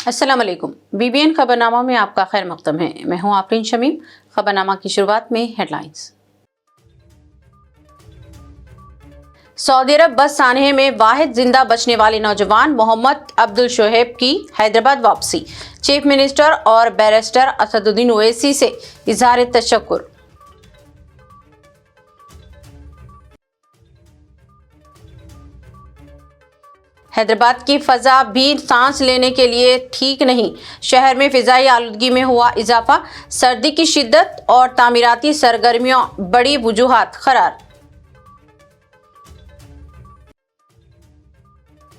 अस्सलाम वालेकुम। बीबीएन खबरनामा में आपका खैर मक़दम है। मैं हूं आफरीन शमीम। खबरनामा की शुरुआत में हेडलाइंस। सऊदी अरब बस सानहे में वाहिद जिंदा बचने वाले नौजवान मोहम्मद अब्दुल शोहेब की हैदराबाद वापसी। चीफ मिनिस्टर और बैरिस्टर असदुद्दीन ओवैसी से इजहार तशक्कुर। हैदराबाद की फ़ज़ा भी सांस लेने के लिए ठीक नहीं। शहर में फ़िज़ाई आलूदगी में हुआ इजाफा। सर्दी की शिद्दत और तामीराती सरगर्मियों बड़ी वजूहात करार।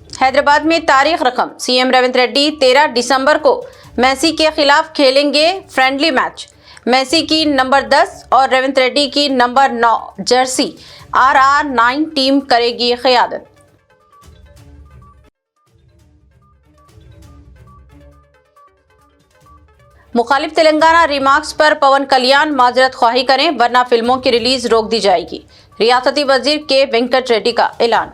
हैदराबाद में तारीख रकम। सीएम रेवंत रेड्डी 13 दिसंबर को मेसी के खिलाफ खेलेंगे फ्रेंडली मैच। मेसी की नंबर 10 और रेवंत रेड्डी की नंबर 9 जर्सी RR9 टीम करेगी क़यादत। मुखालिफ तेलंगाना रिमार्क्स पर पवन कल्याण माजरत ख्वाही करें वरना फिल्मों की रिलीज रोक दी जाएगी। रियासती वजीर के वेंकट रेड्डी का ऐलान।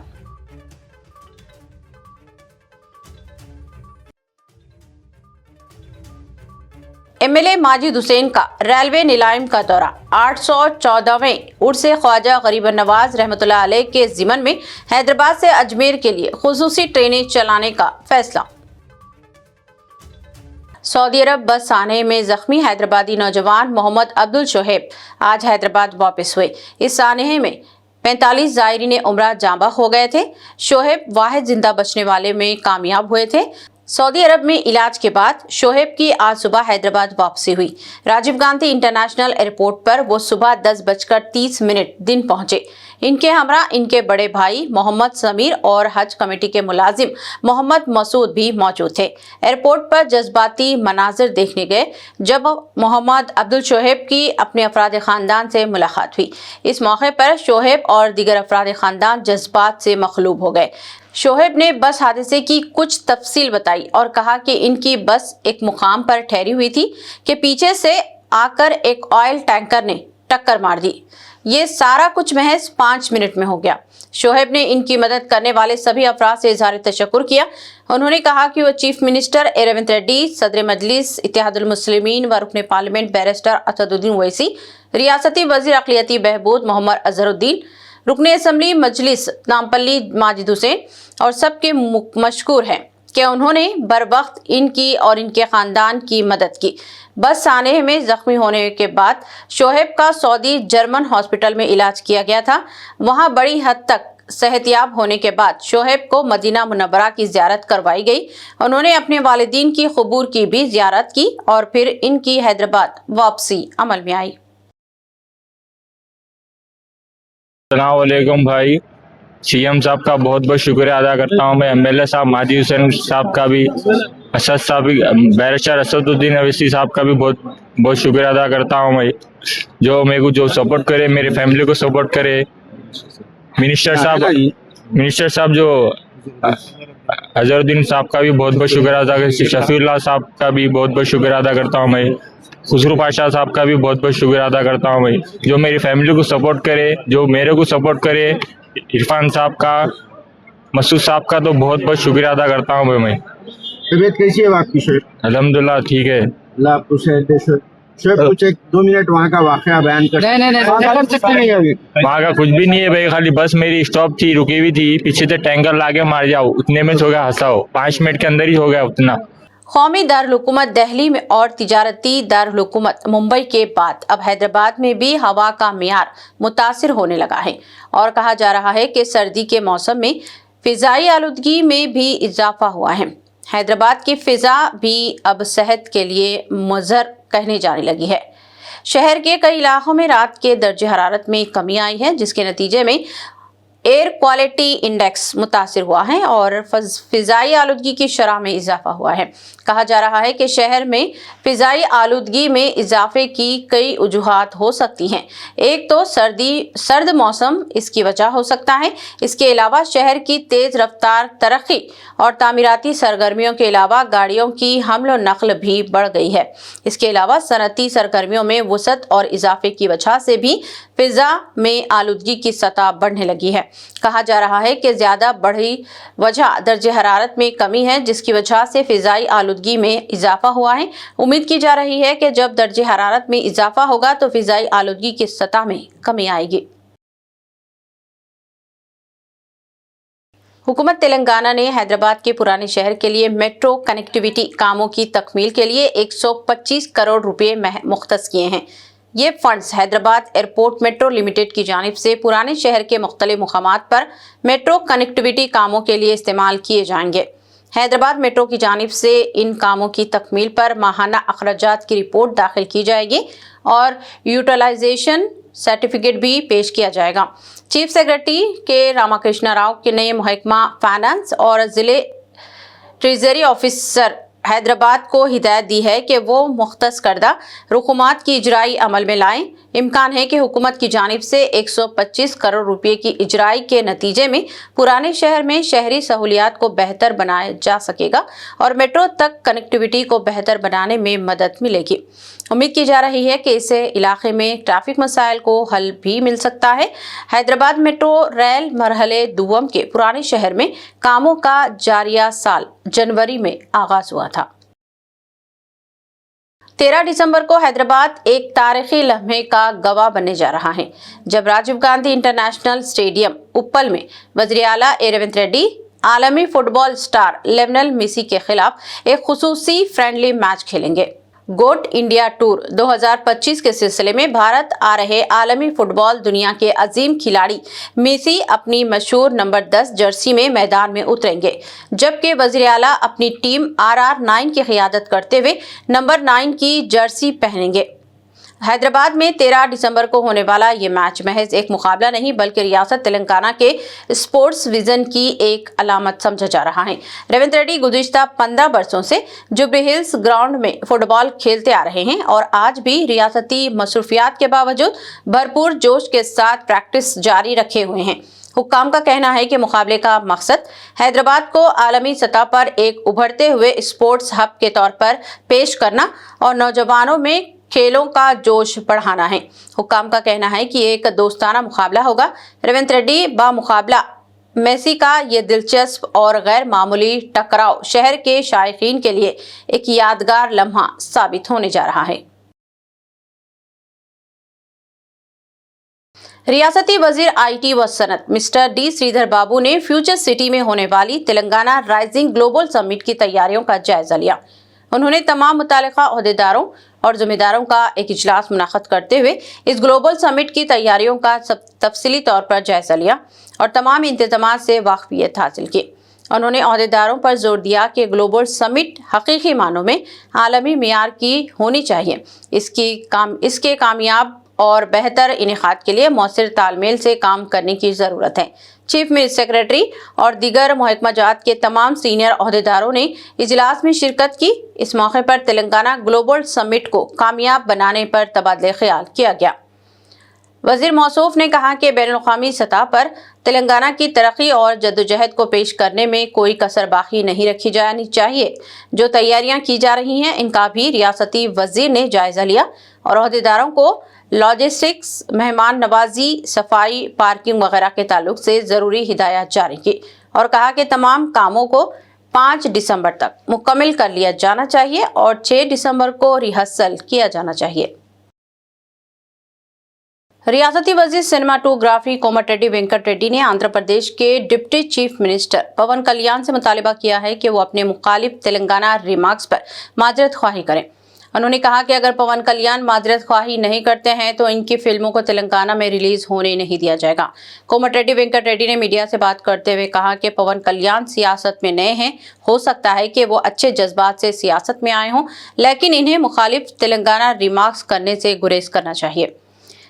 एमएलए माजिद हुसैन का रेलवे नीलाम का दौरा। 814वें उर्स ख्वाजा गरीब नवाज रहमतुल्लाह अलैह के ज़िमन में हैदराबाद से अजमेर के लिए खुसूसी ट्रेनें चलाने का फैसला। सऊदी अरब बस सानहे में जख्मी हैदराबादी नौजवान मोहम्मद अब्दुल शोहेब आज हैदराबाद वापस हुए। इस सानहे में 45 ज़ायरीन उम्रा जांबा हो गए थे। शोहेब वाहिद जिंदा बचने वाले में कामयाब हुए थे। सऊदी अरब में इलाज के बाद शोहेब की आज सुबह हैदराबाद वापसी हुई। राजीव गांधी इंटरनेशनल एयरपोर्ट पर वो सुबह 10:30 दिन पहुंचे। इनके हमरा इनके बड़े भाई मोहम्मद समीर और हज कमेटी के मुलाजिम मोहम्मद मसूद भी मौजूद थे। एयरपोर्ट पर जज्बाती मनाजिर देखने गए जब मोहम्मद अब्दुल शोहेब की अपने अफराद खानदान से मुलाकात हुई। इस मौके पर शोहेब और दीगर अफराद खानदान जज्बात से मखलूब हो गए। शोहेब ने बस हादसे की कुछ तफसील बताई और कहा कि इनकी बस एक मुकाम पर ठहरी हुई थी कि पीछे से आकर एक ऑयल टैंकर ने टक्कर मार दी। ये सारा कुछ महज 5 मिनट में हो गया। शोहेब ने इनकी मदद करने वाले सभी अफराद से इजहार तशक्कुर किया। उन्होंने कहा कि वो चीफ मिनिस्टर रेवंत रेड्डी, सदर मजलिस इत्तेहादुल मुस्लिमीन व रुकन पार्लियामेंट बैरिस्टर असदुद्दीन ओवैसी, रियासती वजीर अक़लियती बहबूद मोहम्मद अजहरुद्दीन, रुकन असम्बली मजलिस नामपल्ली माजिद हुसैन और सबके मशकूर हैं कि उन्होंने बर वक्त इनकी और इनके ख़ानदान की मदद की। बस सानहे में ज़ख्मी होने के बाद शोहेब का सऊदी जर्मन हॉस्पिटल में इलाज किया गया था। वहां बड़ी हद तक सेहतियाब होने के बाद शोहेब को मदीना मुनव्वरा की ज़ियारत करवाई गई। उन्होंने अपने वालिदीन की क़ुबूर की भी ज़ियारत की और फिर इनकी हैदराबाद वापसी अमल में आई। अस्सलाम वालेकुम भाई। सीएम साहब का बहुत बहुत शुक्रिया अदा करता हूँ मैं। एमएलए साहब माजिद हुसैन साहब का भी, असद साहब, बैरिस्टर असदुद्दीन ओवैसी साहब का भी बहुत बहुत शुक्रिया अदा करता हूँ मैं, जो मेरे को जो सपोर्ट करे, मेरी फैमिली को सपोर्ट करे। मिनिस्टर साहब जो अजहरुद्दीन साहब का भी बहुत बहुत शुक्रिया अदा करता हूँ। शफीउल्लाह साहब का भी बहुत बहुत शुक्रिया अदा करता हूँ मैं। खुसरू पाशा साहब का भी बहुत बहुत शुक्रिया अदा करता हूँ मैं, जो मेरी फैमिली को सपोर्ट करे, जो मेरे को सपोर्ट करे। इरफान साहब का, मसूद साहब का तो बहुत बहुत शुक्रिया अदा करता हूँ मैं। तबीयत कैसी है आपकी शेख? अल्हम्दुलिल्लाह ठीक है। अल्लाह आपको सेहत दे। शेख कुछ 2 मिनट वहाँ का वाकया बयान कर। नहीं अभी वहाँ का कुछ भी नहीं है भाई, खाली बस मेरी स्टॉप थी, रुकी हुई थी, पीछे से टैंकर लाके मार जाओ, उतने में हो गया हंसाओ। 5 मिनट के अंदर ही हो गया उतना। कौमी दारुल हुकूमत दिल्ली में और तिजारती दारुल हुकूमत मुंबई के बाद अब हैदराबाद में भी हवा का मियार मुतासिर होने लगा है और कहा जा रहा है कि सर्दी के मौसम में फ़िज़ाई आलूदगी में भी इजाफा हुआ है। हैदराबाद की फ़िज़ा भी अब सेहत के लिए मुज़र कहने जाने लगी है। शहर के कई इलाकों में रात के दर्जे हरारत में कमी आई है, जिसके नतीजे में एयर क्वालिटी इंडेक्स मुतासिर हुआ है और फ़िज़ाई आलूदगी की शरह में इजाफा हुआ है। कहा जा रहा है कि शहर में फ़िज़ाई आलूदगी में इजाफे की कई वजूहात हो सकती हैं। एक तो सर्द मौसम इसकी वजह हो सकता है। इसके अलावा शहर की तेज़ रफ्तार तरक्की और तामीराती सरगर्मियों के अलावा गाड़ियों की हमल व नकल भी बढ़ गई है। इसके अलावा सनती सरगर्मियों में वसअत और इजाफे की वजह से भी फिजा में आलूदगी की सतह बढ़ने लगी है। कहा जा रहा है कि ज्यादा बढ़ी वजह दर्जे हरारत में कमी है, जिसकी वजह से फिजाई आलूदगी में इजाफा हुआ है। उम्मीद की जा रही है कि जब दर्जे हरारत में इजाफा होगा तो फिजाई आलूदगी की सतह में कमी आएगी। हुकूमत तेलंगाना ने हैदराबाद के पुराने शहर के लिए मेट्रो कनेक्टिविटी कामों की तकमील के लिए 125 करोड़ रुपए मुख्तस किए हैं। ये funds Hyderabad airport metro limited की जानिब से पुराने शहर के मुख्तलिफ मुकामात पर मेट्रो कनेक्टिविटी कामों के लिए इस्तेमाल किए जाएंगे। हैदराबाद मेट्रो की जानिब से इन कामों की तकमील पर माहाना अखराजात की रिपोर्ट दाखिल की जाएगी और यूटिलाइजेशन सर्टिफिकेट भी पेश किया जाएगा। चीफ सेक्रेटरी के रामाकृष्णा राव ने महकमा फाइनेंस और जिले ट्रेजरी ऑफिसर हैदराबाद को हिदायत दी है कि वो मुख्तस करदा रुकुमात की इजराई अमल में लाएं। इम्कान है कि हुकूमत की जानिब से 125 करोड़ रुपए की इजराई के नतीजे में पुराने शहर में शहरी सहूलियात को बेहतर बनाया जा सकेगा और मेट्रो तक कनेक्टिविटी को बेहतर बनाने में मदद मिलेगी। उम्मीद की जा रही है कि इससे इलाके में ट्रैफिक मसाइल को हल भी मिल सकता है। हैदराबाद मेट्रो रेल मरहले दुवम के पुराने शहर में कामों का जारिया साल जनवरी में आगाज हुआ था। 13 दिसंबर को हैदराबाद एक तारीखी लम्हे का गवाह बनने जा रहा है, जब राजीव गांधी इंटरनेशनल स्टेडियम उप्पल में वज़ीर आला रेवंत रेड्डी आलमी फुटबॉल स्टार लियोनेल मेसी के खिलाफ एक खुसूसी फ्रेंडली मैच खेलेंगे। गोट इंडिया टूर 2025 के सिलसिले में भारत आ रहे आलमी फुटबॉल दुनिया के अजीम खिलाड़ी मेसी अपनी मशहूर नंबर 10 जर्सी में मैदान में उतरेंगे, जबकि वज़ीर आला अपनी टीम RR9 की क़ियादत करते हुए नंबर 9 की जर्सी पहनेंगे। हैदराबाद में 13 दिसंबर को होने वाला ये मैच महज एक मुकाबला नहीं बल्कि रियासत तेलंगाना के स्पोर्ट्स विजन की एक अलामत समझा जा रहा है। रेवंत रेड्डी गुज़िश्ता 15 बरसों से जुबली हिल्स ग्राउंड में फुटबॉल खेलते आ रहे हैं और आज भी रियासती मसरूफियात के बावजूद भरपूर जोश के साथ प्रैक्टिस जारी रखे हुए हैं। हुक्काम का कहना है कि मुकाबले का मकसद हैदराबाद को आलमी सतह पर एक उभरते हुए स्पोर्ट्स हब के तौर पर पेश करना और नौजवानों में खेलों का जोश बढ़ाना है। हुक्काम का कहना है कि एक दोस्ताना मुकाबला होगा। रेवंत रेड्डी बा मुकाबला मेसी का ये दिलचस्प और गैर मामूली टकराव शहर के शायकीन के लिए एक यादगार लम्हा साबित होने जा रहा है। रियासती वजीर IT व सनत मिस्टर D श्रीधर बाबू ने फ्यूचर सिटी में होने वाली तेलंगाना राइजिंग ग्लोबल समिट की तैयारियों का जायजा लिया। उन्होंने तमाम मुतालिका ओहदेदारों और जिम्मेदारों का एक इजलास मुनाक़द करते हुए इस ग्लोबल समिट की तैयारियों का तफसीली तौर पर जायजा लिया और तमाम इंतजामात से वाकफियत हासिल की। उन्होंने ओहदेदारों पर जोर दिया कि ग्लोबल समिट हकीकी मानों में आलमी मियार की होनी चाहिए। इसके कामयाब और बेहतर इनेकाद के लिए मौसर तालमेल से काम करने की ज़रूरत है। चीफ मिनिस्टर सेक्रेटरी और दीगर महकमाजात के तमाम सीनियर ओहदेदारों ने इजलास में शिरकत की। इस मौके पर तेलंगाना ग्लोबल समिट को कामयाब बनाने पर तबादले ख्याल किया गया। वजीर मौसूफ ने कहा कि बैनुल-अक़वामी सतह पर तेलंगाना की तरक्की और जद्दोजहद को पेश करने में कोई कसर बाकी नहीं रखी जानी चाहिए। जो तैयारियां की जा रही हैं इनका भी रियासती वजीर ने जायजा लिया और ओहदेदारों को लॉजिस्टिक्स, मेहमान नवाजी, सफाई, पार्किंग वगैरह के ताल्लुक से ज़रूरी हिदायत जारी की और कहा कि तमाम कामों को 5 दिसंबर तक मुकम्मल कर लिया जाना चाहिए और 6 दिसंबर को रिहर्सल किया जाना चाहिए। रियासती वजीर सिनेमाटोग्राफी कोमटिरेड्डी वेंकट रेड्डी ने आंध्र प्रदेश के डिप्टी चीफ मिनिस्टर पवन कल्याण से मुतालिबा किया है कि वो अपने मुखालिफ तेलंगाना रिमार्क्स पर माजरत ख्वाही करें। उन्होंने कहा कि अगर पवन कल्याण माजरत ख्वाही नहीं करते हैं तो इनकी फिल्मों को तेलंगाना में रिलीज होने नहीं दिया जाएगा। कोमटिरेड्डी वेंकट रेड्डी ने मीडिया से बात करते हुए कहा कि पवन कल्याण सियासत में नए हैं, हो सकता है कि वो अच्छे जज्बात से सियासत में आए हों, लेकिन इन्हें मुखालिफ तेलंगाना रिमार्क्स करने से गुरेज करना चाहिए।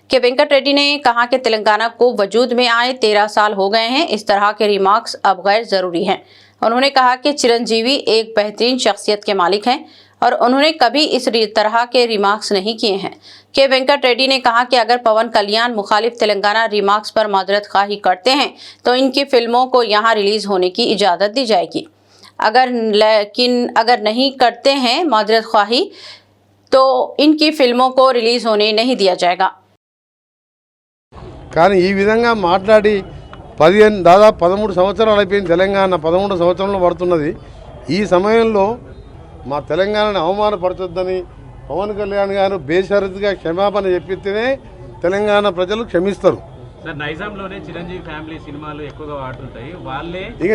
कि वेंकट रेड्डी ने कहा कि तेलंगाना को वजूद में आए 13 साल हो गए हैं, इस तरह के रिमार्क्स अब गैर जरूरी हैं। उन्होंने कहा कि चिरंजीवी एक बेहतरीन शख्सियत के मालिक हैं और उन्होंने कभी इस तरह के रिमार्क्स नहीं किए हैं। के वेंकट रेड्डी ने कहा कि अगर पवन कल्याण मुखालिफ तेलंगाना रिमार्क्स पर माजरत ख्वाही करते हैं तो इनकी फिल्मों को यहाँ रिलीज होने की इजाज़त दी जाएगी। अगर नहीं करते हैं माजरत ख्वाही तो इनकी फिल्मों को रिलीज होने नहीं दिया जाएगा। కానీ ఈ విధంగా మాట్లాడి దాదాపు 13 సంవత్సరాలు అయిపోయింది. తెలంగాణ 13 సంవత్సరంలో పడుతున్నది. ఈ సమయంలో మా తెలంగాణని అవమానపరచొద్దని పవన్ కళ్యాణ్ గారు బేషరతుగా క్షమాపణ చెప్పితేనే తెలంగాణ ప్రజలు క్షమిస్తారు. సార్, నైజాంలోనే చిరంజీవి ఫ్యామిలీ సినిమాలు ఎక్కువగా వాడుతుంటాయి. వాళ్ళే ఇక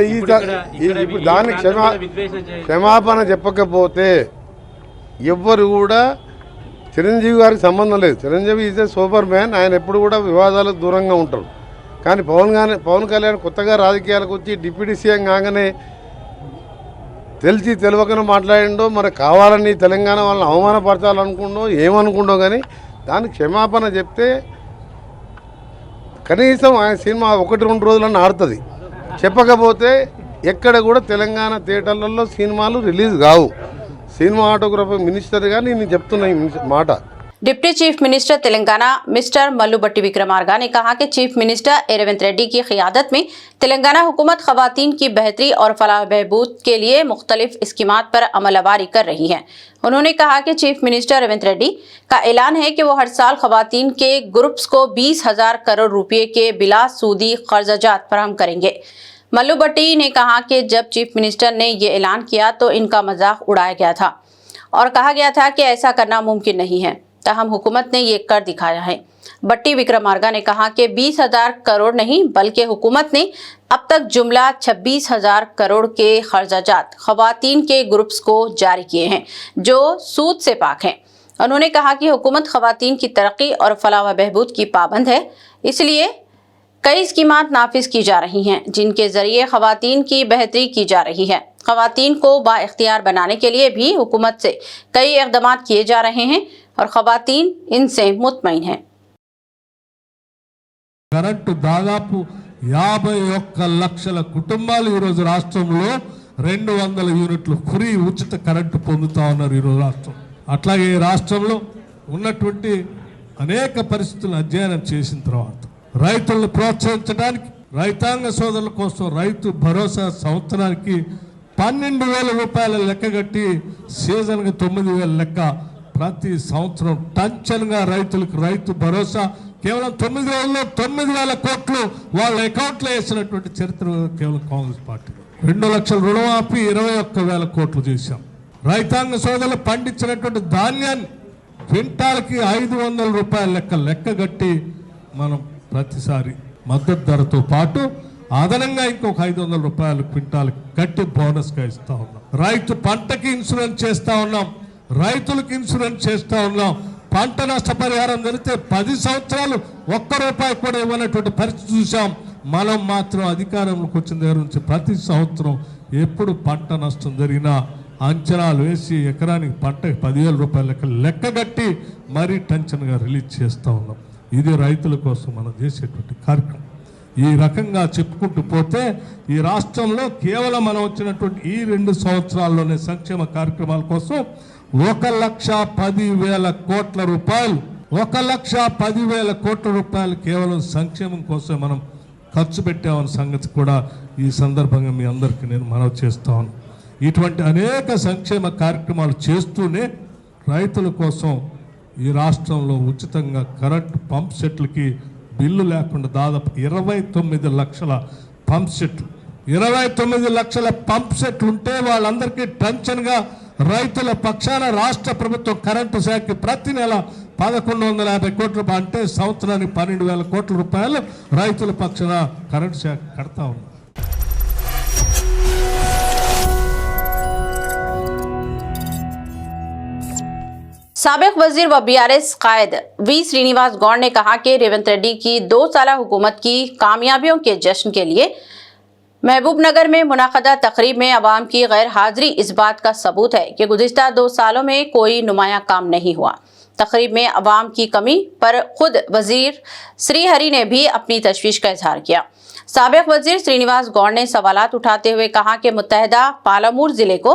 ఇప్పుడు దాన్ని క్షమాపణ చెప్పకపోతే ఎవ్వరు కూడా చిరంజీవి గారికి సంబంధం లేదు. Chiranjeevi is a super man. ఆయన ఎప్పుడు కూడా వివాదాలకు దూరంగా ఉంటాడు. కానీ పవన్ కళ్యాణ్ కొత్తగా రాజకీయాలకు వచ్చి డిప్యూటీ సీఎం కాగానే తెలిసి తెలియకనే మాట్లాడిండో, మరి కావాలని తెలంగాణ వాళ్ళని అవమానపరచాలనుకుండో ఏమనుకుండో, కానీ దానికి క్షమాపణ చెప్తే కనీసం ఆయన సినిమా 1-2 రోజులన్నా ఆడుతుంది. చెప్పకపోతే ఎక్కడ కూడా తెలంగాణ థియేటర్లలో సినిమాలు రిలీజ్ కావు. సినిమాటోగ్రఫీ మినిస్టర్గా నేను చెప్తున్నా ఈ మాట. Deputy chief minister Telangana mister Mallu Bhatti Vikramarka ने कहा कि चीफ मिनिस्टर रेवंत रेड्डी की क़ियादत में तेलंगाना हुकूमत ख़वातीन की बेहतरी और फलाह बहबूद के लिए मुख्तलिफ स्कीमात पर अमलवारी कर रही है। उन्होंने कहा कि चीफ मिनिस्टर रेवंत रेड्डी का ऐलान है कि वो हर साल ख़वातीन के ग्रुप्स को 20,000 करोड़ रुपये के बिला सूदी कर्जाजात फराहम करेंगे। मल्लू भट्टी ने कहा कि जब चीफ मिनिस्टर ने ये ऐलान किया तो इनका मजाक उड़ाया गया था और कहा गया था कि ऐसा करना मुमकिन नहीं है, ताहम हुकूमत ने ये कर दिखाया है। भट्टी विक्रमार्का ने कहा कि 20,000 करोड़ नहीं बल्कि हुकूमत ने अब तक जुमला 26,000 करोड़ के खर्चाजात ख़वातीन के ग्रुप्स को जारी किए हैं जो सूद से पाक हैं। उन्होंने कहा कि हुकूमत ख़वातीन की तरक्की और फलाह व बहबूद की पाबंद है, इसलिए कई स्कीमात नाफिज की जा रही हैं जिनके जरिए ख़वातीन की बेहतरी की जा रही है। ख़वातीन को बाइख्तियार बनाने के लिए भी हुकूमत से कई इक़दाम किए जा रहे हैं और ख़वातीन इनसे मुतमईन हैं। కరెంటు దాదాపు 51 లక్షల కుటుంబాలు ఈరోజు రాష్ట్రంలో 200 యూనిట్లు ఫ్రీ ఉచిత కరెంటు పొందుతా ఉన్నారు ఈరోజు రాష్ట్రం. అట్లాగే రాష్ట్రంలో ఉన్నటువంటి అనేక పరిస్థితులను అధ్యయనం చేసిన తర్వాత రైతులను ప్రోత్సహించడానికి రైతాంగ సోదరుల కోసం రైతు భరోసా సంవత్సరానికి 12,000 రూపాయల లెక్కగట్టి సీజన్కి 9,000 లెక్క ప్రతి సంవత్సరం టంచన్గా రైతులకు రైతు భరోసా కేవలం 9 రోజుల్లో 9,000 కోట్లు వాళ్ళ అకౌంట్లో వేసినటువంటి చరిత్ర కేవలం కాంగ్రెస్ పార్టీ. 2 లక్షల రుణమాఫీ 21,000 కోట్లు చేశాం. రైతాంగ సోదరులు పండించినటువంటి ధాన్యాన్ని క్వింటాల్కి 500 రూపాయల లెక్కగట్టి మనం ప్రతిసారి మద్దతు ధరతో పాటు అదనంగా ఇంకొక 500 రూపాయలు క్వింటాల్ కట్టి బోనస్గా ఇస్తా ఉన్నాం. రైతు పంటకి ఇన్సూరెన్స్ చేస్తా ఉన్నాం, రైతులకు ఇన్సూరెన్స్ చేస్తా ఉన్నాం. పంట నష్టపరిహారం జరిగితే 10 సంవత్సరాలు 1 రూపాయి కూడా ఇవ్వనటువంటి పరిస్థితి చూసాం. మనం మాత్రం అధికారంలోకి వచ్చిన దగ్గర నుంచి ప్రతి సంవత్సరం ఎప్పుడు పంట నష్టం జరిగినా అంచనాలు వేసి ఎకరానికి పంటకి 10,000 రూపాయల లెక్కగట్టి మరీ టెన్షన్గా రిలీజ్ చేస్తూ ఉన్నాం. ఇది రైతుల కోసం మనం చేసేటువంటి కార్యక్రమం. ఈ రకంగా చెప్పుకుంటూ పోతే ఈ రాష్ట్రంలో కేవలం మనం వచ్చినటువంటి ఈ 2 సంవత్సరాల్లోనే సంక్షేమ కార్యక్రమాల కోసం 1,10,000 కోట్ల రూపాయలు 1,10,000 కోట్ల రూపాయలు కేవలం సంక్షేమం కోసం మనం ఖర్చు పెట్టామన్న సంగతి కూడా ఈ సందర్భంగా మీ అందరికీ నేను మనవి చేస్తాను. ఇటువంటి అనేక సంక్షేమ కార్యక్రమాలు చేస్తూనే రైతుల కోసం ఈ రాష్ట్రంలో ఉచితంగా కరెంటు పంప్ సెట్లకి బిల్లు లేకుండా దాదాపు 29 లక్షల పంప్ సెట్లు 29 లక్షల పంప్ సెట్లు ఉంటే వాళ్ళందరికీ టెన్షన్గా రైతుల పక్షాన రాష్ట్ర ప్రభుత్వం కరెంటు శాఖకి ప్రతి నెల 1,150 కోట్ల రూపాయలు అంటే సంవత్సరానికి 12,000 కోట్ల రూపాయలు రైతుల పక్షాన కరెంటు శాఖ కడతా ఉన్నారు. साबिक वजीर व बीआरएस कायद वी श्रीनिवास गौड़ ने कहा कि रेवंत रेड्डी की 2 साल हुकूमत की कामयाबियों के जश्न के लिए महबूबनगर में मुनाक़दा तकरीब में अवाम की गैर हाजिरी इस बात का सबूत है कि गुज़िश्ता 2 सालों में कोई नुमाया काम नहीं हुआ। तकरीब में अवाम की कमी पर खुद वजीर श्रीहरि ने भी अपनी तशवीश का इजहार किया। साबिक वजीर श्रीनिवास गौड़ ने सवालात उठाते हुए कहा कि मुत्तहदा पालामूर जिले को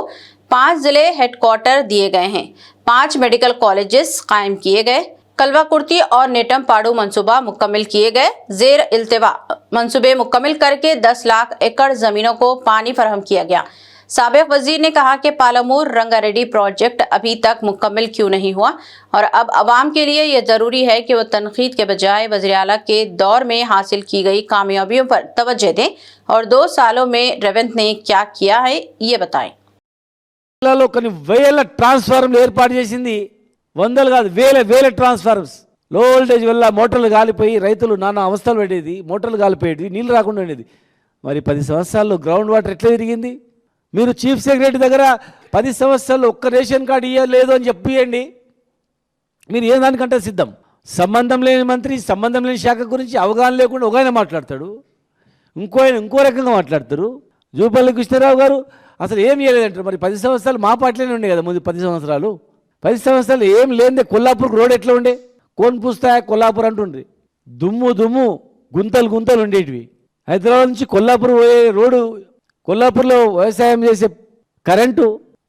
5 जिले हेडक्वार्टर दिए गए हैं, 5 मेडिकल कॉलेजेस कायम किए गए, कलवाकुर्ती और नेटम पाड़ू मंसूबा मुकम्मल किए गए, जेर इल्तिवा मंसूबे मुकम्मल करके 10 लाख एकड़ जमीनों को पानी फराहम किया गया। साबिक वजीर ने कहा कि पालामूर रंगारेड्डी प्रोजेक्ट अभी तक मुकम्मल क्यों नहीं हुआ और अब अवाम के लिए यह जरूरी है कि वो तनकीद के बजाय वज़ीर आला के दौर में हासिल की गई कामयाबियों पर तवज्जो दें और 2 सालों में रेवंत ने क्या किया है ये बताएं। జిల్లాలో కొన్ని వేల ట్రాన్స్ఫార్మర్లు ఏర్పాటు చేసింది, వందలు కాదు వేల ట్రాన్స్ఫార్మర్స్. లో వోల్టేజ్ వల్ల మోటార్లు గాలిపోయి రైతులు నానా అవస్థలు పడేది, మోటార్లు గాలిపోయేది, నీళ్ళు రాకుండా ఉండేది. మరి 10 సంవత్సరాల్లో గ్రౌండ్ వాటర్ ఎట్లా తిరిగింది? మీరు చీఫ్ సెక్రటరీ దగ్గర 10 సంవత్సరాలు ఒక్క రేషన్ కార్డు ఇవ్వలేదు అని చెప్పియండి, మీరు ఏ దానికంటే సిద్ధం. సంబంధం లేని మంత్రి, సంబంధం లేని శాఖ గురించి అవగాహన లేకుండా ఒక ఆయన మాట్లాడతాడు, ఇంకో రకంగా మాట్లాడతారు. జూపల్లి కృష్ణారావు గారు అసలు ఏం చేయలేదంటారు. మరి 10 సంవత్సరాలు మా పార్టీలోనే ఉండే కదా ముందు 10 సంవత్సరాలు. 10 సంవత్సరాలు ఏం లేదే కొల్లాపూర్కి రోడ్ ఎట్లా ఉండే? కోన్ పూస్తాయా కొల్లాపూర్ అంటుండ్రి. దుమ్ము గుంతలు ఉండేటివి. హైదరాబాద్ నుంచి కొల్లాపూర్ పోయే రోడ్డు, కొల్లాపూర్లో వ్యవసాయం చేసే కరెంటు,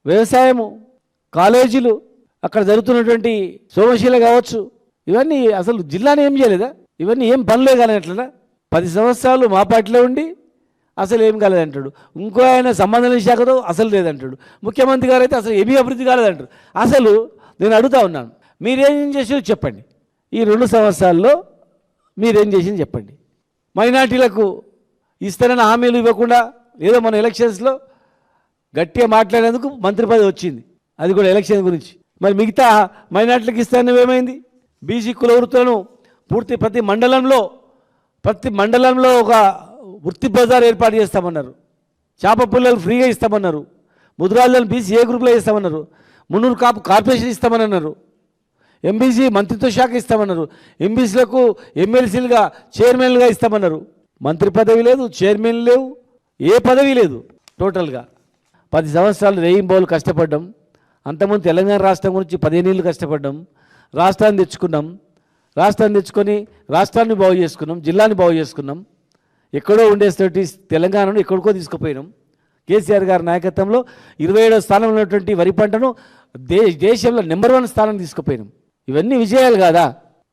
వ్యవసాయము, కాలేజీలు, అక్కడ జరుగుతున్నటువంటి సోమశీల కావచ్చు, ఇవన్నీ అసలు జిల్లాని ఏం చేయలేదా? ఇవన్నీ ఏం పనులే కానీ ఎట్లనా? 10 సంవత్సరాలు మా పార్టీలో ఉండి అసలు ఏం కాలేదంటాడు. ఇంకో ఆయన సంబంధం లేని శాఖతో అసలు లేదంటాడు. ముఖ్యమంత్రి గారు అయితే అసలు ఏమీ అభివృద్ధి కాలేదంటారు. అసలు నేను అడుగుతా ఉన్నాను, మీరేం చేసారో చెప్పండి. ఈ 2 సంవత్సరాల్లో మీరేం చేసింది చెప్పండి. మైనార్టీలకు ఇస్తానని హామీలు ఇవ్వకుండా ఏదో మన ఎలక్షన్స్లో గట్టిగా మాట్లాడేందుకు మంత్రి పదవి వచ్చింది, అది కూడా ఎలక్షన్ గురించి. మరి మిగతా మైనార్టీలకు ఇస్తానని ఏమైంది? బీసీ కుల వృత్తులను పూర్తి ప్రతి మండలంలో ఒక వృత్తి బజార్ ఏర్పాటు చేస్తామన్నారు. చేప పుల్లలు ఫ్రీగా ఇస్తామన్నారు. ముద్రాలను బీసీ ఏ గ్రూప్లో ఇస్తామన్నారు. మున్నూరు కాపు కార్పొరేషన్ ఇస్తామన్నారు. ఎంబీసీ మంత్రిత్వ శాఖ ఇస్తామన్నారు. ఎంబీసీలకు ఎమ్మెల్సీలుగా చైర్మన్లుగా ఇస్తామన్నారు. మంత్రి పదవి లేదు, చైర్మన్ లేవు, ఏ పదవి లేదు. టోటల్గా 10 సంవత్సరాలు రేయింబోలు కష్టపడ్డాం. అంతకుముందు తెలంగాణ రాష్ట్రం గురించి 15 ఏళ్ళు కష్టపడ్డాం. రాష్ట్రాన్ని తెచ్చుకొని రాష్ట్రాన్ని బాగు చేసుకున్నాం, జిల్లాని బాగు చేసుకున్నాం. ఎక్కడో ఉండేటువంటి తెలంగాణను ఎక్కడికో తీసుకుపోయినాం. కేసీఆర్ గారి నాయకత్వంలో 27వ స్థానంలో ఉన్నటువంటి వరి పంటను దేశంలో నెంబర్ 1 స్థానం తీసుకుపోయినాం. ఇవన్నీ విజయాలు కాదా?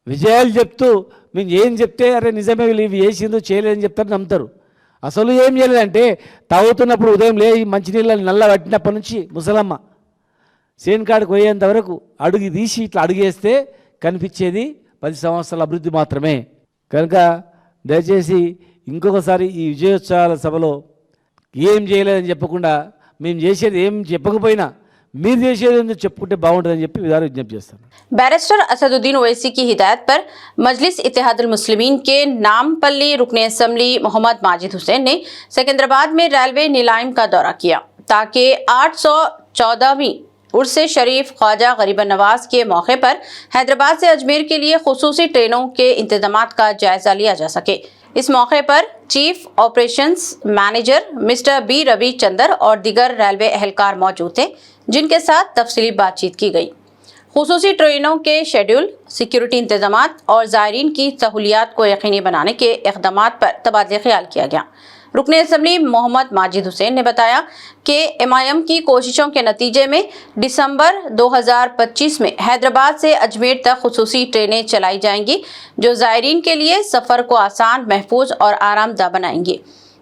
విజయాలు చెప్తూ మేము ఏం చెప్తే అరే నిజమే వీళ్ళు ఇవి చేసిందో చేయలేదని చెప్తారు, నమ్ముతారు. అసలు ఏం చేయలేదంటే తాగుతున్నప్పుడు ఉదయం మంచినీళ్ళని నల్ల పట్టినప్పటి నుంచి ముసలమ్మ సేన్ కాడికి పోయేంత వరకు అడుగు తీసి ఇట్లా అడుగేస్తే కనిపించేది 10 సంవత్సరాల అభివృద్ధి మాత్రమే. కనుక దయచేసి ఇంకొకసారి ఈ విజయోత్సవాల సభలో ఏం చేయలేదని చెప్పకుండా మేము చేసేది ఏం చెప్పకపోయినా మీరు చేసేది చెప్పుకుంటే బాగుంటుందని చెప్పి విజ్ఞప్తి చేస్తాను. बैरिस्टर असदुद्दीन ओवैसी की हिदायत पर मजलिस इत्तेहादुल मुस्लिमीन के नामपल्ली रुकने असम्बली मोहम्मद माजिद हुसैन ने सिकंदराबाद में रेलवे नीलाम का दौरा किया ताकि 814वीं उर्स शरीफ ख्वाजा गरीब नवाज के मौके पर हैदराबाद से अजमेर के लिए खुसूसी ट्रेनों के इंतजामात का जायजा लिया जा सके। इस मौके पर chief operations manager mister B Ravichandra और दीगर रेलवे एहलकार मौजूद थे, जिनके साथ तफसीली बातचीत की गई। खुसूसी ट्रेनों के शेड्यूल, सिक्योरिटी इंतजामात और ज़ायरीन की सहूलियात को यकीनी बनाने के इक़दामात पर तबादला ख्याल किया गया। रुकने असम्बली मोहम्मद माजिद हुसैन ने बताया कि MIM की कोशिशों के नतीजे में दिसंबर 2025 में हैदराबाद से अजमेर तक खुसूसी ट्रेनें चलाई जाएंगी, जो ज़ायरीन के लिए सफ़र को आसान, महफूज और आरामदा बनाएंगी।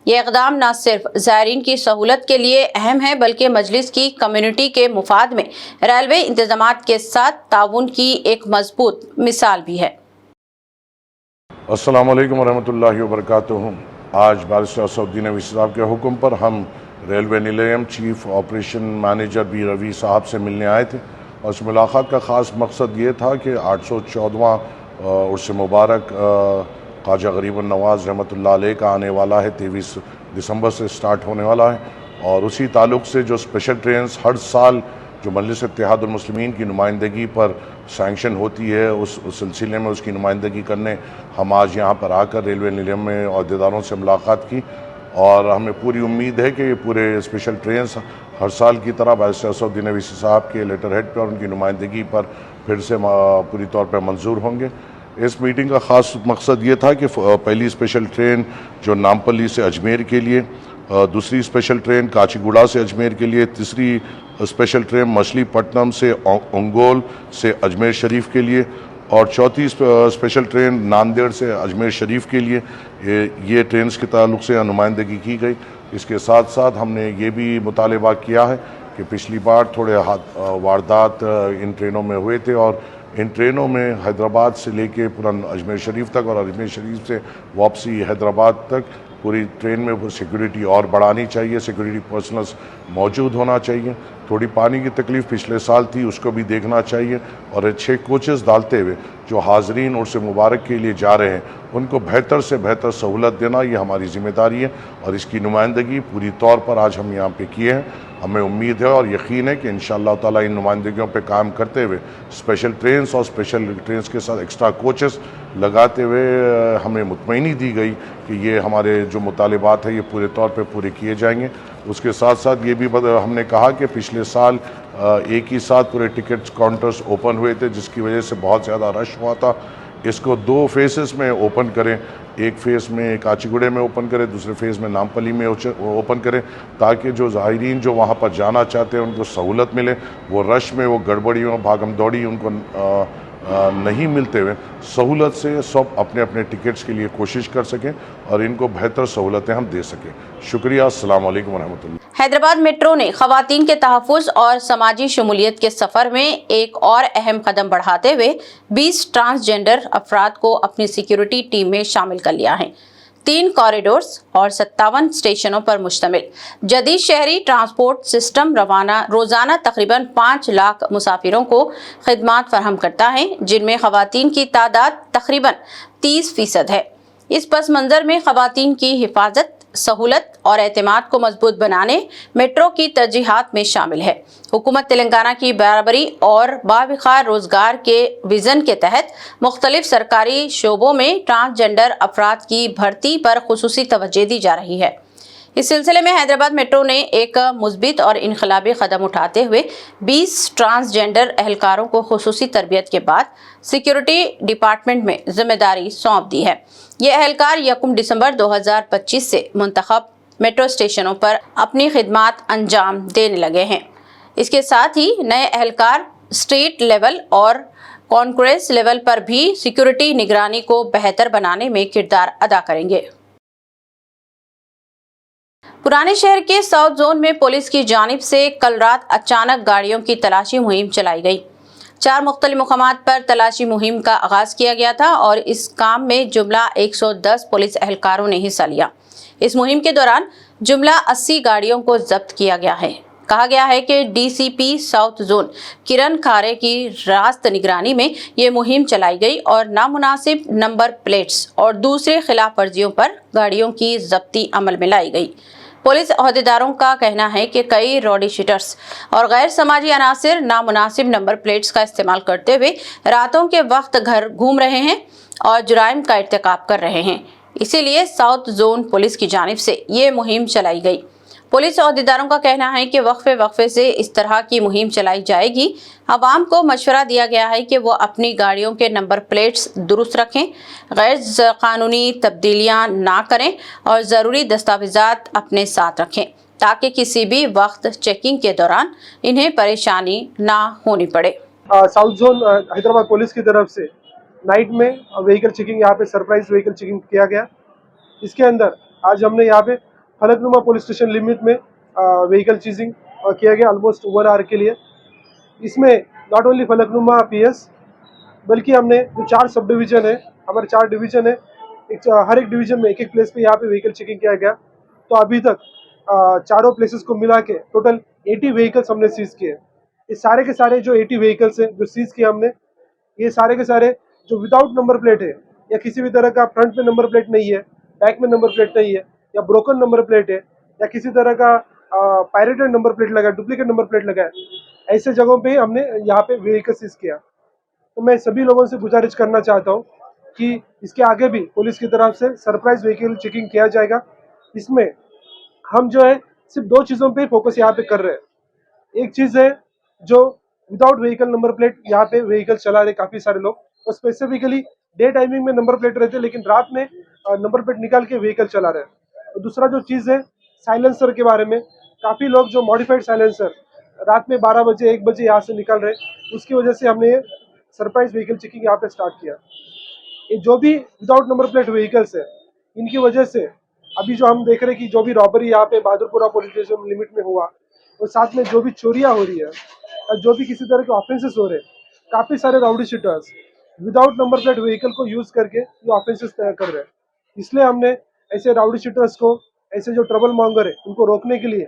ये इक़दाम न सिर्फ ज़ायरीन की सहूलत के लिए अहम है, बल्कि मजलिस की कम्युनिटी के मुफाद में रेलवे इंतजामात के साथ ताउन की एक मजबूत मिसाल भी है। अस्सलामु अलैकुम वरहमतुल्लाहि वबरकातुहू। आज बैरिस्टर असदुद्दीन ओवैसी साहब के हुक्म पर हम railway Nilayam chief operation manager B Ravi साहब से मिलने आए थे और इस मुलाकात का ख़ास मकसद ये था कि 814वां उर्स मुबारक ख्वाजा गरीब नवाज रहमतुल्लाह अलैह का आने वाला है, 23 दिसंबर से स्टार्ट होने वाला है। और उसी ताल्लुक़ से जो स्पेशल ट्रेन्स हर साल जो मजलिस इत्तेहादुल मुस्लिमीन की नुमाइंदगी पर सैंक्शन होती है, उस सिलसिले में उसकी नुमाइंदगी करने हम आज यहाँ पर आकर रेलवे निलयम में अहदेदारों से मुलाकात की और हमें पूरी उम्मीद है कि ये पूरे स्पेशल ट्रेन्स हर साल की तरह बैरिस्टर असदुद्दीन ओवैसी साहब के लेटर हेड पर और उनकी नुमाइंदगी पर फिर से पूरी तौर पर मंजूर होंगे। इस मीटिंग का ख़ास मकसद ये था कि पहली स्पेशल ट्रेन जो नामपल्ली से अजमेर के लिए, दूसरी स्पेशल ट्रेन काचीगुड़ा से अजमेर के लिए, तीसरी स्पेशल ट्रेन मछलीपट्टनम से ओंगोल से अजमेर शरीफ के लिए और चौथी स्पेशल ट्रेन नांदेड़ से अजमेर शरीफ के लिए ये ट्रेन के ताल्लुक से नुमाइंदगी की गई। इसके साथ साथ हमने ये भी मुतालबा किया है कि पिछली बार थोड़े वारदात इन ट्रेनों में हुए थे और इन ट्रेनों में हैदराबाद से लेके पूरा अजमेर शरीफ तक और अजमेर शरीफ से वापसी हैदराबाद तक पूरी ट्रेन में सिक्योरिटी और बढ़ानी चाहिए, सिक्योरिटी पर्सनल्स मौजूद होना चाहिए। थोड़ी पानी की तकलीफ़ पिछले साल थी, उसको भी देखना चाहिए और 6 कोचेस डालते हुए जो हाजरीन उर्स मुबारक के लिए जा रहे हैं उनको बेहतर से बेहतर सहूलत देना ये हमारी ज़िम्मेदारी है और इसकी नुमाइंदगी पूरी तौर पर आज हम यहाँ पे किए हैं। हमें उम्मीद है और यकीन है कि इंशाअल्लाह ताला इन नुमाइंदगियों पे काम करते हुए स्पेशल ट्रेन्स और स्पेशल ट्रेन्स के साथ एक्स्ट्रा कोचेस लगाते हुए हमें मुतमईनी दी गई कि ये हमारे जो मुतालिबात है ये पूरे तौर पे पूरे किए जाएंगे। उसके साथ साथ ये भी हमने कहा कि पिछले साल एक ही साथ पूरे टिकट काउंटर्स ओपन हुए थे जिसकी वजह से बहुत ज़्यादा रश हुआ था। इसको 2 फेसेस में ओपन करें, एक फेज़ में काचीगुड़े में ओपन करें, दूसरे फेज़ में नामपल्ली में ओपन करें ताकि जो ज़ाहिरीन जो वहाँ पर जाना चाहते हैं उनको सहूलत मिले, वो रश में वो गड़बड़ियों भागम दौड़ी उनको नहीं मिलते हुए सहूलत से सब अपने अपने टिकट्स के लिए कोशिश कर सकें और इनको बेहतर सहूलतें हम दे सकें। शुक्रिया। अस्सलाम वालेकुम व रहमतुल्लाह। हैदराबाद मेट्रो ने खवातीन के तहफ़्फ़ुज़ और समाजी शमूलियत के सफ़र में एक और अहम कदम बढ़ाते हुए 20 ट्रांसजेंडर अफराद को अपनी सिक्योरिटी टीम में शामिल कर लिया है। 3 कॉरिडोर्स और 57 स्टेशनों पर मुश्तमिल जदीद शहरी ट्रांसपोर्ट सिस्टम रोज़ाना तकरीबन 5 लाख मुसाफिरों को खिदमात फराहम करता है, जिनमें खवातीन की तादाद तकरीबन 30% है। इस पस मंज़र में खवातीन की हिफाजत, सहूलत और एतमाद को मजबूत बनाने मेट्रो की तरजीहात में शामिल है। हुकूमत तेलंगाना की बराबरी और बावखार रोजगार के विजन के तहत मुख्तलिफ सरकारी शोबों में ट्रांसजेंडर अफराद की भर्ती पर खुसूसी तवज्जो दी जा रही है। इस सिलसिले में हैदराबाद मेट्रो ने एक मुस्बित और इनकलाबी कदम उठाते हुए 20 ट्रांसजेंडर एहलकारों को खुसूसी तरबियत के बाद सिक्योरिटी डिपार्टमेंट में जिम्मेदारी सौंप दी है। ये एहलकार 1 दिसंबर 2025 से मुंतखब मेट्रो स्टेशनों पर अपनी खिदमात अंजाम देने लगे हैं। इसके साथ ही नए एहलकार स्ट्रीट लेवल और कॉन्क्रेस लेवल पर भी सिक्योरिटी निगरानी को बेहतर बनाने में किरदार अदा करेंगे। पुराने शहर के साउथ जोन में पुलिस की जानिब से कल रात अचानक गाड़ियों की तलाशी मुहिम चलाई गई। 4 मुख्तलिफ मुकामात पर तलाशी मुहिम का आगाज किया गया था और इस काम में जुमला 110 पुलिस एहलकारों ने हिस्सा लिया। इस मुहिम के दौरान जुमला 80 गाड़ियों को जब्त किया गया है। कहा गया है कि डीसीपी साउथ जोन किरण खारे की रास्त निगरानी में ये मुहिम चलाई गई और नामुनासिब नंबर प्लेट्स और दूसरे खिलाफ वर्जियों पर गाड़ियों की जब्ती अमल में लाई गई। पुलिस अहदेदारों का कहना है कि कई रॉडी शीटर्स और गैर समाजी अनासिर नामुनासिब नंबर प्लेट्स का इस्तेमाल करते हुए रातों के वक्त घर घूम रहे हैं और जुराइम का इर्तिकाब कर रहे हैं। इसीलिए साउथ जोन पुलिस की जानिब से ये मुहिम चलाई गई। पुलिस अहदेदारों का कहना है कि वक्फे से इस तरह की मुहिम चलाई जाएगी। आवाम को मशवरा दिया गया है कि वो अपनी गाड़ियों के नंबर प्लेट्स दुरुस्त रखें, गैर कानूनी तब्दीलियां ना करें और ज़रूरी दस्तावेज़ात अपने साथ रखें ताकि किसी भी वक्त चेकिंग के दौरान इन्हें परेशानी ना होनी पड़े। साउथ जोन हैदराबाद पुलिस की तरफ से नाइट में व्हीकल चेकिंग, यहाँ पे सरप्राइज व्हीकल चेकिंग किया गया। इसके अंदर आज हमने यहाँ पे फलकनुमा पुलिस स्टेशन लिमिट में व्हीकल चीजिंग किया गया ऑलमोस्ट 1 आवर के लिए। इसमें नॉट ओनली फलकनुमा पीएस बल्कि हमने जो 4 सब डिवीजन है, हमारे 4 डिवीजन है, हर एक डिवीजन में एक प्लेस पे यहाँ पे व्हीकल चेकिंग किया गया। तो अभी तक चारों प्लेसेस को मिला के टोटल 80 व्हीकल्स हमने सीज किए। ये सारे के सारे जो 80 व्हीकल्स है जो सीज किए हमने, ये सारे के सारे जो विदाउट नंबर प्लेट है या किसी भी तरह का फ्रंट में नंबर प्लेट नहीं है, बैक में नंबर प्लेट नहीं है या ब्रोकन नंबर प्लेट है या किसी तरह का पायरेटेड नंबर प्लेट लगा, डुप्लीकेट नंबर प्लेट लगा है, ऐसे जगहों पे हमने यहाँ पे व्हीकल सीज किया। तो मैं सभी लोगों से गुजारिश करना चाहता हूँ कि इसके आगे भी पुलिस की तरफ से सरप्राइज व्हीकल चेकिंग किया जाएगा। इसमें हम जो है सिर्फ 2 चीज़ों पे फोकस यहाँ पे कर रहे हैं। एक चीज़ है जो विदाउट व्हीकल नंबर प्लेट यहाँ पे व्हीकल चला रहे काफ़ी सारे लोग, और स्पेसिफिकली डे टाइमिंग में नंबर प्लेट रहते लेकिन रात में नंबर प्लेट निकाल के व्हीकल चला रहे हैं। और दूसरा जो चीज़ है साइलेंसर के बारे में, काफ़ी लोग जो मॉडिफाइड साइलेंसर रात में 12 बजे 1 बजे यहाँ से निकल रहे हैं, उसकी वजह से हमने सरप्राइज व्हीकल चेकिंग यहाँ पे स्टार्ट किया। ये जो भी विदाउट नंबर प्लेट व्हीकल्स है, इनकी वजह से अभी जो हम देख रहे हैं कि जो भी रॉबरी यहाँ पे बहादुरपुरा पुलिस स्टेशन लिमिट में हुआ, और साथ में जो भी चोरियाँ हो रही है और जो भी किसी तरह के ऑफेंसेस हो रहे हैं, काफ़ी सारे rowdy shooters without number plate vehicle को यूज़ करके ये ऑफेंसेस कर रहे हैं। इसलिए हमने ऐसे राउडी शूटर्स को, ऐसे जो ट्रबल मॉन्गर है, उनको रोकने के लिए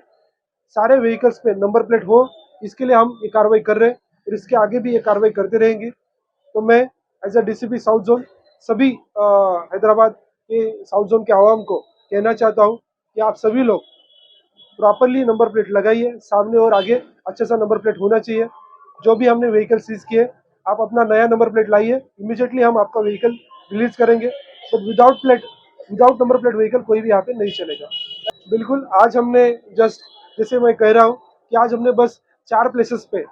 सारे व्हीकल्स पे नंबर प्लेट हो, इसके लिए हम ये कार्रवाई कर रहे हैं और इसके आगे भी ये कार्रवाई करते रहेंगे। तो मैं as a DCP south zone सभी हैदराबाद के साउथ जोन के आवाम को कहना चाहता हूँ कि आप सभी लोग प्रॉपरली नंबर प्लेट लगाइए, सामने और आगे अच्छा सा नंबर प्लेट होना चाहिए। जो भी हमने व्हीकल सीज किए, आप अपना नया नंबर प्लेट लाइए, इमीडिएटली हम आपका व्हीकल रिलीज करेंगे। But without number plate vehicle कोई भी यहाँ पे नहीं चलेगा। बिल्कुल, आज हमने जस्ट, जैसे मैं कह रहा हूँ कि आज हमने बस 4 प्लेसेस पे,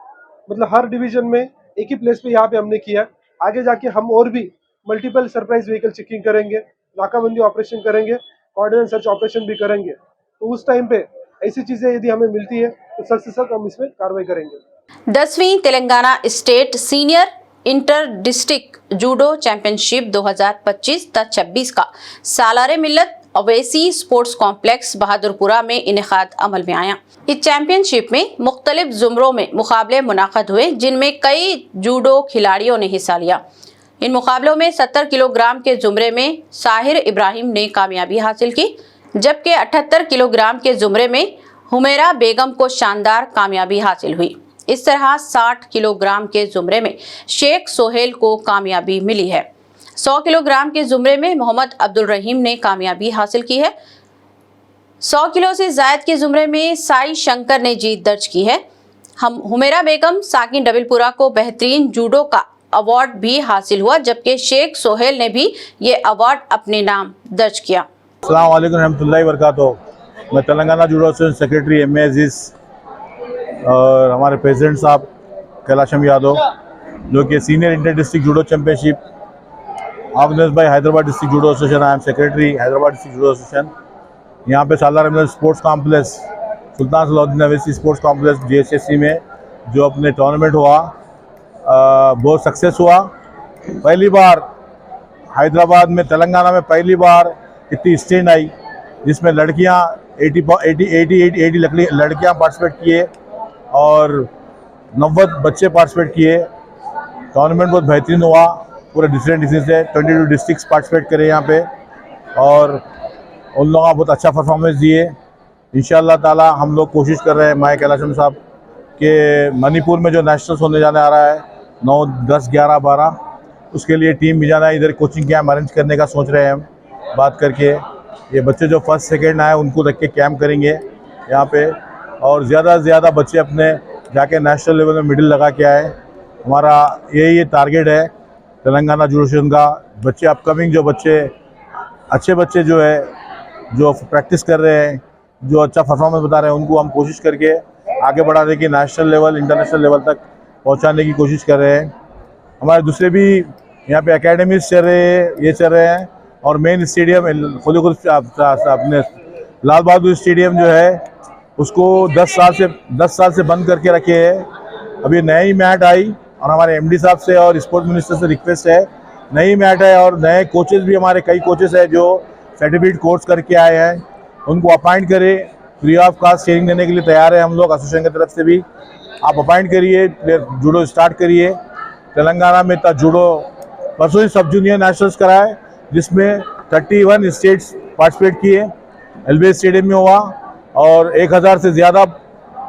मतलब हर डिवीजन में एक ही प्लेस पे यहाँ पे हमने किया। आगे जाके हम और भी मल्टीपल सरप्राइज व्हीकल चेकिंग करेंगे, नाकाबंदी ऑपरेशन करेंगे, कोऑर्डिनेट सर्च ऑपरेशन भी करेंगे। तो उस टाइम पे ऐसी चीजें यदि हमें मिलती है तो सख्त से सख्त हम इसमें कार्रवाई करेंगे। 10वीं Telangana state senior inter district judo championship 2025-26 का सालारे मिल्लत अवैसी स्पोर्ट्स कॉम्प्लेक्स बहादुरपुरा में इनेकाद अमल में आया। इस चैंपियनशिप में मुख्तलिफ जुमरों में मुकाबले मुनाक़द हुए, जिनमें कई जूडो खिलाड़ियों ने हिस्सा लिया। इन मुकाबलों में 70 किलोग्राम के जुमरे में साहिर इब्राहिम ने कामयाबी हासिल की, जबकि 78 किलोग्राम के जुमरे में हुमेरा बेगम को शानदार कामयाबी हासिल हुई। इस तरह 60 किलोग्राम के जुमरे में शेख सोहेल को कामयाबी मिली है। 100 किलोग्राम के जुमरे में मोहम्मद अब्दुल रहीम ने कामयाबी हासिल की है। 100 किलो से जायद के जुमरे में साई शंकर ने जीत दर्ज की है। हम हुमेरा बेगम साकिन डबिलपुरा को बेहतरीन जूडो का अवार्ड भी हासिल हुआ, जबकि शेख सोहेल ने भी ये अवार्ड अपने नाम दर्ज किया। अस्सलाम वालेकुम रहमतुल्लाहि व बरकातुहू। मैं Telangana judo association secretary M A Aziz और हमारे प्रेसिडेंट साहब कैलाशम यादव, जो कि senior inter district judo championship organised by Hyderabad district judo association. I am secretary Hyderabad district judo association. यहाँ पे Salar Millat sports complex, Sultan Salahuddin Owaisi sports complex JSSC में जो अपने टूर्नामेंट हुआ, बहुत सक्सेस हुआ। पहली बार हैदराबाद में, तेलंगाना में पहली बार इतनी स्टैंड आई जिसमें लड़कियां 80 लड़कियां पार्टिसिपेट किए और 90 बच्चे पार्टिसिपेट किए। टूर्नामेंट बहुत बेहतरीन हुआ। पूरे डिफरेंट डिस्ट्रिक्ट से 22 डिस्ट्रिक्ट्स पार्टिसिपेट करे यहाँ पे और उन लोगों ने बहुत अच्छा परफॉर्मेंस दिए। इंशाअल्लाह ताला हम लोग कोशिश कर रहे हैं, मैं कैलाशम साहब के मणिपुर में जो नेशनल्स होने जाने आ रहा है 9, 10, 11, 12, उसके लिए टीम भी जाना है। इधर कोचिंग कैंप अरेंज करने का सोच रहे हैं हम, बात करके। ये बच्चे जो फर्स्ट सेकेंड आए उनको रख के कैंप करेंगे यहाँ पे, और ज़्यादा से ज़्यादा बच्चे अपने जाके नेशनल लेवल में मेडल लगा के आए। हमारा यही टारगेट है तेलंगाना जूडो एसोसिएशन का। बच्चे अपकमिंग जो बच्चे, अच्छे बच्चे जो है, जो प्रैक्टिस कर रहे हैं, जो अच्छा परफॉर्मेंस बता रहे हैं, उनको हम कोशिश करके आगे बढ़ाने की, नेशनल लेवल, इंटरनेशनल लेवल तक पहुंचाने की कोशिश कर रहे हैं। हमारे दूसरे भी यहाँ पे एकेडमीज चल रहे हैं और मेन स्टेडियम खुद अपने लाल बहादुर स्टेडियम जो है उसको 10 साल से बंद करके रखे हैं। अभी नई मैट आई और हमारे MD साहब से और स्पोर्ट्स मिनिस्टर से रिक्वेस्ट है, नई मैट है और नए कोचेस भी, हमारे कई कोचेस हैं जो सर्टिफिकेट कोर्स करके आए हैं, उनको अपॉइंट करें। फ्री ऑफ कॉस्ट ट्रेनिंग देने के लिए तैयार है हम लोग एसोसिएशन की तरफ से भी। आप अपॉइंट करिए, जूडो स्टार्ट करिए। तेलंगाना में जूडो परसों ही सब जूनियर नेशनल्स कराए, जिसमें 31 स्टेट्स पार्टिसिपेट किए। LBS स्टेडियम में हुआ और 1000 से ज़्यादा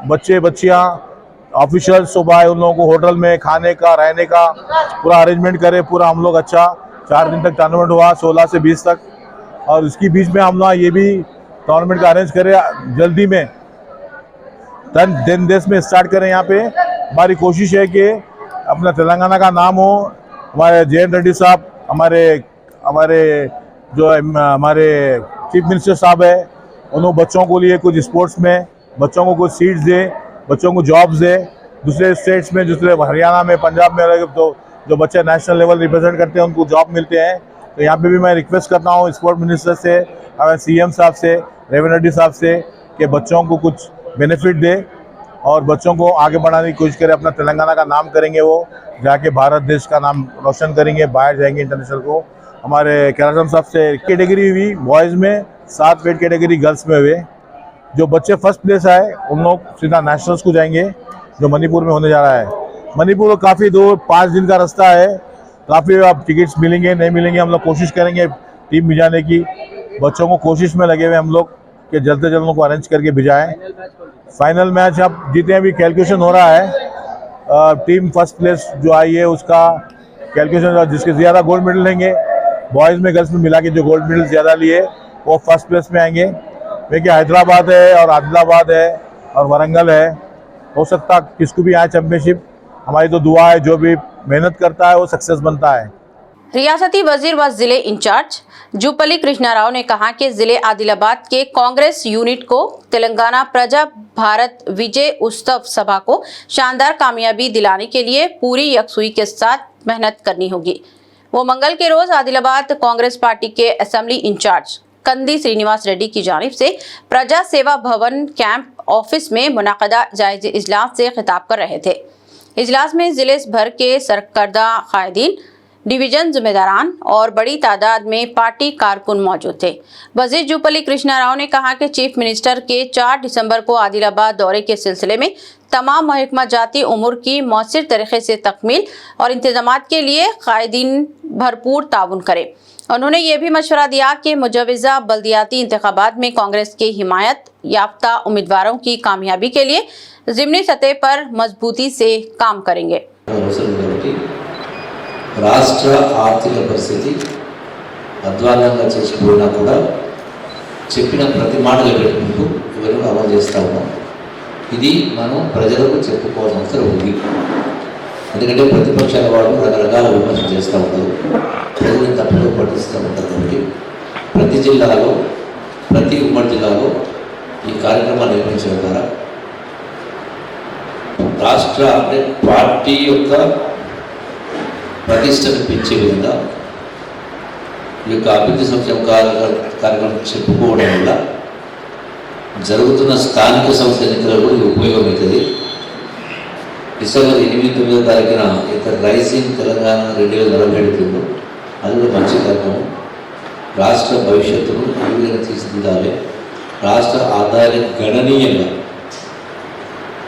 बच्चे बच्चियाँ ऑफिशियल्स सुबह आए, उन लोगों को होटल में खाने का, रहने का पूरा अरेंजमेंट करे। पूरा हम लोग अच्छा 4 दिन तक टूर्नामेंट हुआ, 16 से 20 तक। और इसके बीच में हम लोग ये भी टूर्नामेंट का अरेंज करें, जल्दी में 10 देश में स्टार्ट करें। यहाँ पे हमारी कोशिश है कि अपना तेलंगाना का नाम हो। हमारे JN रेड्डी साहब, हमारे चीफ मिनिस्टर साहब है, उन्होंने बच्चों को लिए कुछ स्पोर्ट्स में बच्चों को कुछ सीट्स दे, बच्चों को जॉब्स दे। दूसरे स्टेट्स में, दूसरे हरियाणा में, पंजाब में तो जो बच्चे नेशनल लेवल रिप्रेजेंट करते हैं उनको जॉब मिलते हैं। तो यहाँ पे भी मैं रिक्वेस्ट करता हूँ स्पोर्ट्स मिनिस्टर से, हमारे CM साहब से, रेवंत रेड्डी साहब से, कि बच्चों को कुछ बेनिफिट दे और बच्चों को आगे बढ़ाने की कोशिश करें, अपना तेलंगाना का नाम करेंगे, वो जाके भारत देश का नाम रोशन करेंगे, बाहर जाएंगे इंटरनेशनल को। हमारे कैलाशम साहब से कैटेगरी हुई बॉयज़ में, 7 वेट कैटेगरी गर्ल्स में हुए। जो बच्चे फर्स्ट प्लेस आए उन लोग सीधा नेशनल्स को जाएंगे, जो मणिपुर में होने जा रहा है। मणिपुर काफ़ी 2-5 दिन का रास्ता है, काफ़ी अब टिकट्स मिलेंगे नहीं मिलेंगे, हम लोग कोशिश करेंगे टीम भिजाने की। बच्चों को कोशिश में लगे हुए हम लोग कि जल्द से जल्द उनको अरेंज करके भिजाएं। फाइनल मैच अब जितने भी कैलकुलेशन हो रहा है, टीम फर्स्ट प्लेस जो आई है उसका कैलकुलेशन, जिसके ज़्यादा गोल्ड मेडल लेंगे, बॉयज़ में गर्ल्स में मिला के जो गोल्ड मेडल ज़्यादा लिए वो फर्स्ट प्लेस में आएंगे। देखिए हैदराबाद है और आदिलाबाद है और वरंगल है, हो सकता किसको भी आए चैंपियनशिप। हमारी तो दुआ है, जो भी मेहनत करता है वो सक्सेस बनता है। रियासती वजीर व जिले इंचार्ज जुपली कृष्णा राव ने कहा कि जिले आदिलाबाद के कांग्रेस यूनिट को तेलंगाना प्रजा भारत विजय उत्सव सभा को शानदार कामयाबी दिलाने के लिए पूरी यकसुई के साथ मेहनत करनी होगी। वो मंगल के रोज आदिलाबाद कांग्रेस पार्टी के असेंबली इंचार्ज कंदी श्रीनिवास रेड्डी की जानिब से प्रजा सेवा भवन कैंप ऑफिस में मुनाकदा जायजे इजलास से खिताब कर रहे थे। इजलास में जिले भर के सरकर्दा कायदीन, डिवीजन जिम्मेदारान और बड़ी तादाद में पार्टी कारकुन मौजूद थे। वजीर जुपली कृष्णा राव ने कहा कि चीफ मिनिस्टर के 4 दिसंबर को आदिलाबाद दौरे के सिलसिले में तमाम महकमा जाती उमूर की मौसर तरीके से तकमील और इंतजामात के लिए कायदीन भरपूर ताउन करें। उन्होंने ये भी मशवरा दिया कि मुजवजा बल्दियाती इंतखाबात में कांग्रेस के हिमायत याफ्ता उम्मीदवारों की कामयाबी के लिए ज़िमनी सतह पर मजबूती से काम करेंगे। రాష్ట్ర ఆర్థిక పరిస్థితి అధ్వానంగా చేసిపోయినా కూడా చెప్పిన ప్రతి మాట నిలబెట్టుకుంటూ ఇవన్నీ అమలు చేస్తూ ఉన్నాం. ఇది మనం ప్రజలకు చెప్పుకోవాల్సిన అవసరం ఉంది. ఎందుకంటే ప్రతిపక్షాల వాళ్ళు రకరకాల విమర్శలు చేస్తూ ఉంటారు, ప్రజలను తప్పులో పట్టిస్తూ ఉంటారు. కాబట్టి ప్రతి జిల్లాలో, ప్రతి ఉమ్మడి జిల్లాలో ఈ కార్యక్రమాలు నిర్వహించడం ద్వారా రాష్ట్ర అంటే పార్టీ యొక్క ప్రతిష్టను పెంచే విధంగా ఈ యొక్క అభివృద్ధి సంక్షేమ కార్యక్రమం చెప్పుకోవడం వల్ల జరుగుతున్న స్థానిక సంస్థ ఎన్నికలలో ఇది ఉపయోగమవుతుంది. డిసెంబర్ 8-9 తారీఖున ఇక రైజింగ్ తెలంగాణ 2047 అది కూడా మంచి కార్యక్రమం. రాష్ట్ర భవిష్యత్తును ఏ విధంగా తీర్చిదిద్దాలి, రాష్ట్ర ఆదాయాన్ని గణనీయంగా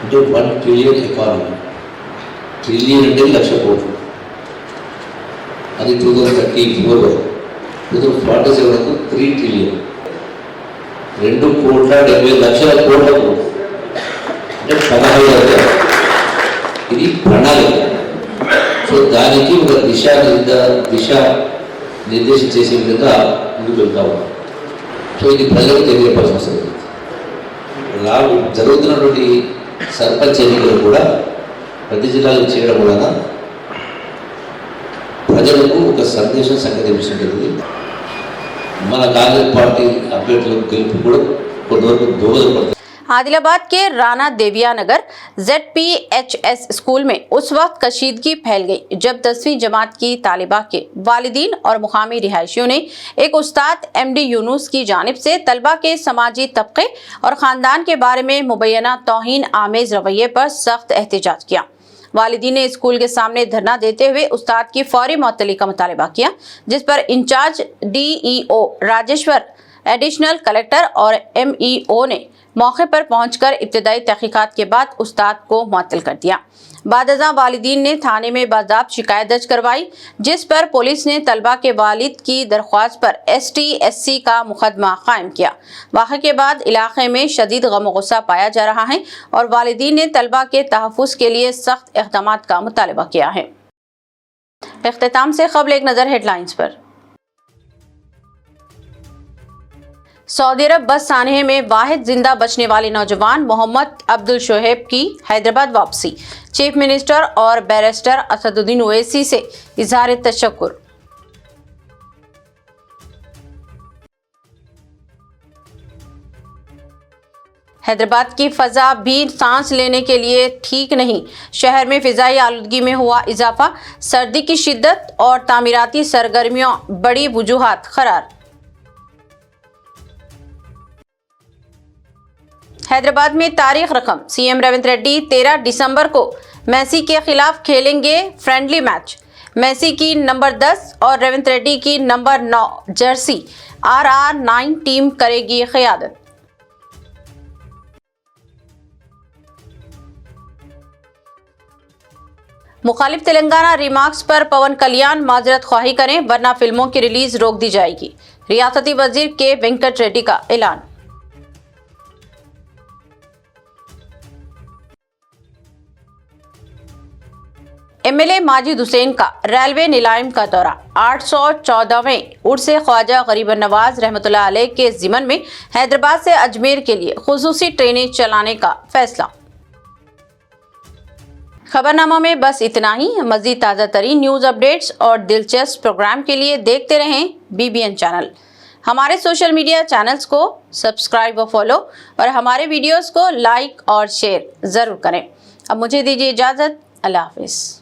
అంటే 1 ట్రిలియన్ ఎకానమీ, ట్రిలియన్ అంటే 1,00,000 కోట్లు, అది 2034 వరకు, 2047 వరకు 3 ట్రిలియన్, 2,70,00,000 కోట్లకు అంటే 15,000. ఇది ప్రణాళిక. సో దానికి ఒక దిశ నిర్దేశం చేసే విధంగా ముందుకు వెళ్తా ఉన్నాం. సో ఇది ప్రజలకు తెలియపడాల్సిన అవసరం ఉంది. జరుగుతున్నటువంటి సర్పంచ్ ఎన్నికలు కూడా ప్రతి జిల్లాలో చేయడం వలన ప్రజలకు ఒక సందేశం సంకేతించింది. మన కాంగ్రెస్ పార్టీ అభ్యర్థుల గెలుపు కూడా కొంతవరకు దోహదపడుతుంది. आदिलाबाद के राणा देविया नगर ZPHS स्कूल में उस वक्त कशीदगी फैल गई जब 10वीं जमात की तालिबा के वालिदीन और मुकामी रिहायशियों ने एक उस्ताद MD यूनुस की जानिब से तलबा के समाजी तबके और ख़ानदान के बारे में मुबैना तौहीन आमेज रवैये पर सख्त एहतजाज किया। वालिदीन ने स्कूल के सामने धरना देते हुए उस्ताद की फौरी मुअत्तली का मुतालबा किया, जिस पर incharge DEO Rajeshwar, additional collector और MEO ने मौके पर पहुंचकर इब्तदाई तहकीकात के बाद उस्ताद को मुअत्तल कर दिया। बादअज़ा वालिदीन ने थाने में बाज़ाब्त शिकायत दर्ज करवाई, जिस पर पुलिस ने तलबा के वालिद की दरख्वास्त पर ST-SC का मुकदमा कायम किया। वाक़े के बाद इलाके में शदीद गम गुस्सा पाया जा रहा है और वालिदीन ने तलबा के तहफ़्फ़ुज़ के लिए सख्त इक़दामात का मुतालबा किया है। इख्तिताम से क़ब्ल एक नज़र हेडलाइंस पर। सऊदी अरब बस सानहे में वाहिद जिंदा बचने वाले नौजवान मोहम्मद अब्दुल शोहेब की हैदराबाद वापसी, चीफ मिनिस्टर और बैरिस्टर असदुद्दीन ओवैसी से इजहार तशक्कुर। हैदराबाद की फजा भी सांस लेने के लिए ठीक नहीं, शहर में फिजाई आलूदगी में हुआ इजाफा, सर्दी की शिद्दत और तामीराती सरगर्मियों बड़ी वजूहात करार। हैदराबाद में तारीख रकम, सीएम रेवंत रेड्डी 13 दिसंबर को मेसी के खिलाफ खेलेंगे फ्रेंडली मैच। मेसी की नंबर 10 और रेवंत रेड्डी की नंबर 9 जर्सी RR9 टीम करेगी क़यादत। मुखालिफ तेलंगाना रिमार्क्स पर पवन कल्याण माजरत ख्वाही करें वरना फिल्मों की रिलीज रोक दी जाएगी। रियासती वजीर के वेंकट रेड्डी का ऐलान। एमएलए माजिद हुसैन का रेलवे नीलाम का दौरा। 814वें उर्स ख्वाजा गरीब नवाज रहमतुल्लाह अलैह के ज़िमन में हैदराबाद से अजमेर के लिए खुसूसी ट्रेनें चलाने का फैसला। खबरनामा में बस इतना ही। मज़ीद ताज़ा तरीन न्यूज़ अपडेट्स और दिलचस्प प्रोग्राम के लिए देखते रहें BBN चैनल। हमारे सोशल मीडिया चैनल्स को सब्सक्राइब और फॉलो और हमारे वीडियोस को लाइक और शेयर ज़रूर करें। अब मुझे दीजिए इजाज़त। अल्लाह हाफिज़।